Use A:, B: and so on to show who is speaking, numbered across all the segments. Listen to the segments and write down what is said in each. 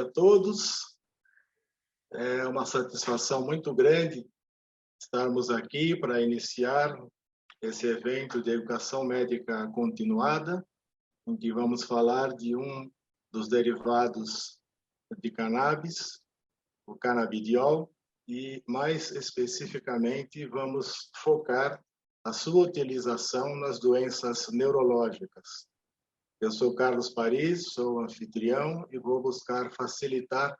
A: a todos. É uma satisfação muito grande estarmos aqui para iniciar esse evento de educação médica continuada, em que vamos falar de um dos derivados de cannabis, o canabidiol, e mais especificamente vamos focar a sua utilização nas doenças neurológicas. Eu sou Carlos Paris, sou anfitrião e vou buscar facilitar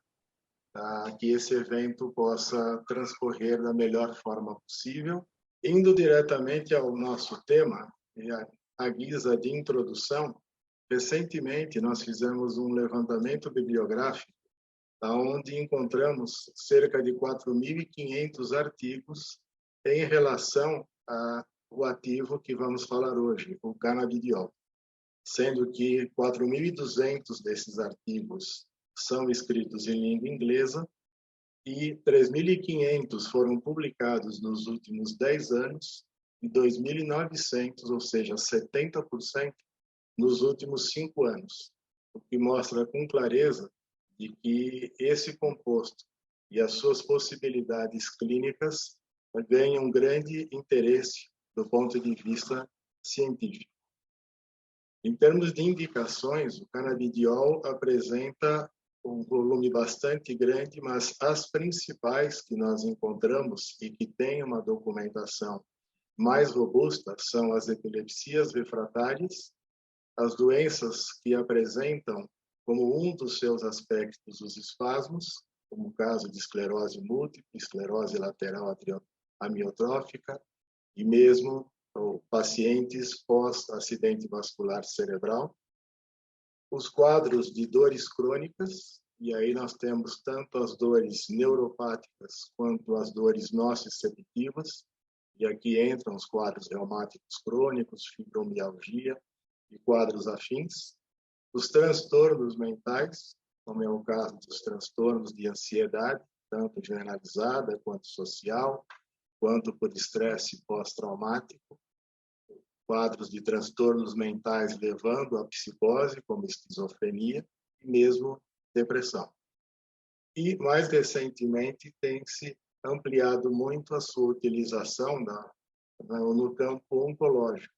A: que esse evento possa transcorrer da melhor forma possível. Indo diretamente ao nosso tema, à guisa de introdução, recentemente nós fizemos um levantamento bibliográfico onde encontramos cerca de 4.500 artigos em relação ao ativo que vamos falar hoje, o canabidiol, sendo que 4.200 desses artigos são escritos em língua inglesa e 3.500 foram publicados nos últimos 10 anos e 2.900, ou seja, 70%, nos últimos 5 anos, o que mostra com clareza de que esse composto e as suas possibilidades clínicas ganham grande interesse do ponto de vista científico. Em termos de indicações, o canabidiol apresenta um volume bastante grande, mas as principais que nós encontramos e que têm uma documentação mais robusta são as epilepsias refratárias, as doenças que apresentam como um dos seus aspectos os espasmos, como o caso de esclerose múltipla, esclerose lateral amiotrófica e mesmo pacientes pós-acidente vascular cerebral. Os quadros de dores crônicas, e aí nós temos tanto as dores neuropáticas quanto as dores nociceptivas, e aqui entram os quadros reumáticos crônicos, fibromialgia e quadros afins. Os transtornos mentais, como é o caso dos transtornos de ansiedade, tanto generalizada quanto social, quanto por estresse pós-traumático, quadros de transtornos mentais levando à psicose, como esquizofrenia, e mesmo depressão. E, mais recentemente, tem-se ampliado muito a sua utilização no campo oncológico,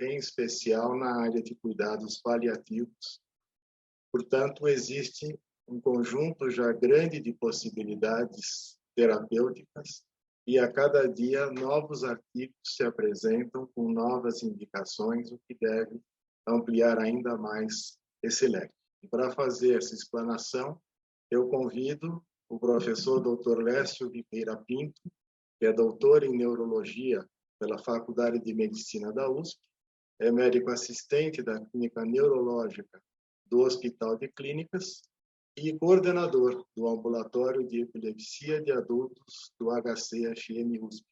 A: em especial na área de cuidados paliativos. Portanto, existe um conjunto já grande de possibilidades terapêuticas e a cada dia novos artigos se apresentam com novas indicações, o que deve ampliar ainda mais esse leque. E para fazer essa explanação, eu convido o professor Dr. Lécio Vieira Pinto, que é doutor em neurologia pela Faculdade de Medicina da USP, é médico assistente da Clínica Neurológica do Hospital de Clínicas e coordenador do Ambulatório de Epilepsia de Adultos do HC-FM USP.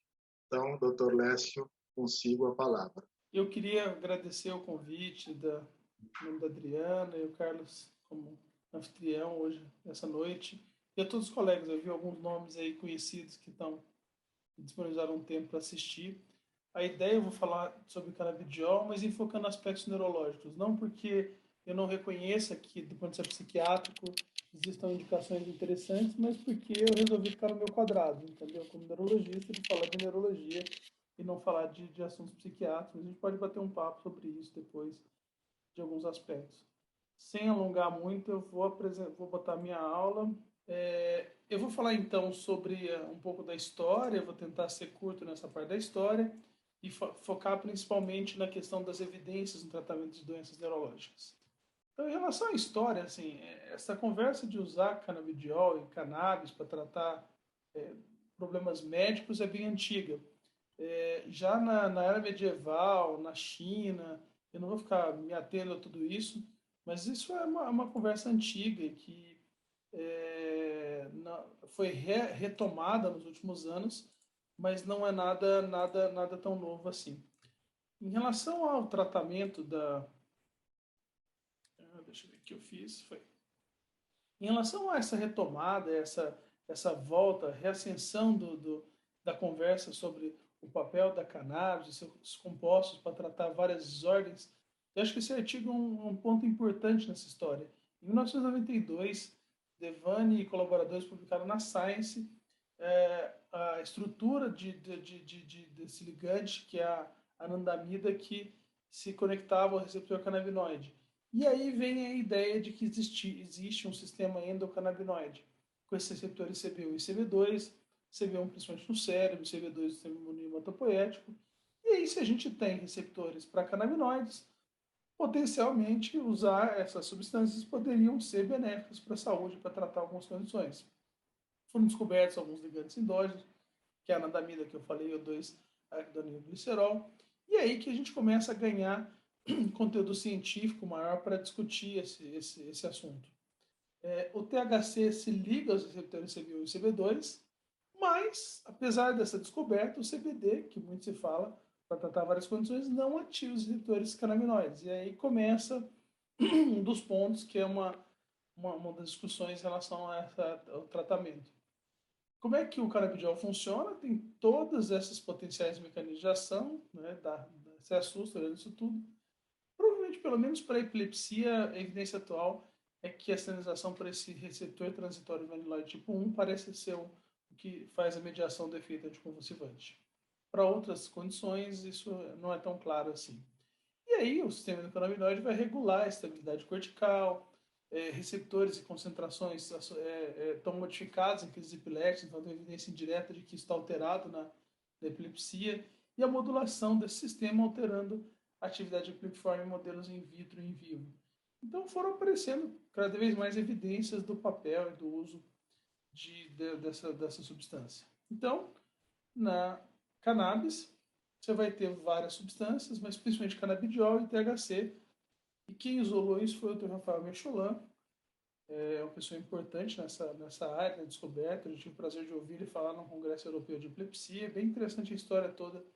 A: Então, doutor Lécio, consigo a palavra.
B: Eu queria agradecer o convite da Adriana e o Carlos como anfitrião hoje, nessa noite, e a todos os colegas. Eu vi alguns nomes aí conhecidos que disponibilizaram um tempo para assistir. A ideia, eu vou falar sobre canabidiol, mas enfocando aspectos neurológicos, não porque eu não reconheça que, do ponto de vista psiquiátrico, existam indicações interessantes, mas porque eu resolvi ficar no meu quadrado, entendeu? Como neurologista, de falar de neurologia e não falar de assuntos psiquiátricos. A gente pode bater um papo sobre isso depois, de alguns aspectos. Sem alongar muito, eu vou botar minha aula. Eu vou falar, então, sobre um pouco da história, vou tentar ser curto nessa parte da história, e focar principalmente na questão das evidências no tratamento de doenças neurológicas. Então, em relação à história, assim, essa conversa de usar canabidiol e cannabis para tratar problemas médicos é bem antiga. Já na era medieval, na China, eu não vou ficar me atendo a tudo isso, mas isso é uma conversa antiga que foi retomada nos últimos anos, mas não é nada tão novo assim. Em relação ao tratamento deixa eu ver o que eu fiz. Em relação a essa retomada, essa volta, reascensão da conversa sobre o papel da cannabis, seus compostos para tratar várias desordens, eu acho que esse artigo é um ponto importante nessa história. Em 1992, Devane e colaboradores publicaram na Science a estrutura desse ligante, que é a anandamida, que se conectava ao receptor canabinoide. E aí vem a ideia de que existe um sistema endocannabinoide, com esses receptores CB1 e CB2, CB1 principalmente no cérebro, CB2 no sistema imunomatopoético. E aí, se a gente tem receptores para canabinoides, potencialmente usar essas substâncias poderiam ser benéficas para a saúde, para tratar algumas condições. Foram descobertos alguns ligantes endógenos, que é a anandamida que eu falei, o 2-arquidonilglicerol, e aí que a gente começa a ganhar conteúdo científico maior para discutir esse assunto. O THC se liga aos receptores CB1 e CB2, mas, apesar dessa descoberta, o CBD, que muito se fala para tratar várias condições, não ativa os receptores canabinoides. E aí começa um dos pontos que é uma das discussões em relação ao tratamento. Como é que o canabidiol funciona? Tem todas essas potenciais mecanismos de ação, né? Você assusta olhando isso tudo. Provavelmente, pelo menos para a epilepsia, a evidência atual é que a sinalização para esse receptor transitório do amiloide tipo 1 parece ser o que faz a mediação do efeito anticonvulsivante. Para outras condições, isso não é tão claro assim. E aí, o sistema endocannabinoide vai regular a estabilidade cortical, receptores e concentrações estão modificados em crises epiléticas, então tem evidência indireta de que isso está alterado na epilepsia, e a modulação desse sistema alterando a atividade epileptiforme em modelos in vitro e in vivo. Então foram aparecendo cada vez mais evidências do papel e do uso dessa substância. Então, na cannabis, você vai ter várias substâncias, mas principalmente canabidiol e THC. E quem isolou isso foi o Dr. Rafael Mecholan, é uma pessoa importante nessa área da descoberta. Eu tive o prazer de ouvir ele falar no Congresso Europeu de Epilepsia. É bem interessante a história toda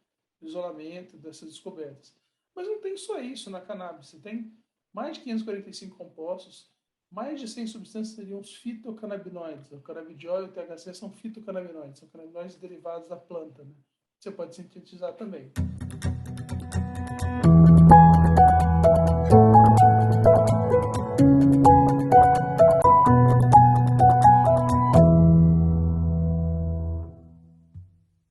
B: do isolamento, dessas descobertas. Mas não tem só isso na cannabis. Você tem mais de 545 compostos, mais de 100 substâncias seriam os fitocannabinoides. O canabidiol e o THC são fitocannabinoides, são canabinoides derivados da planta, né? Você pode sintetizar também.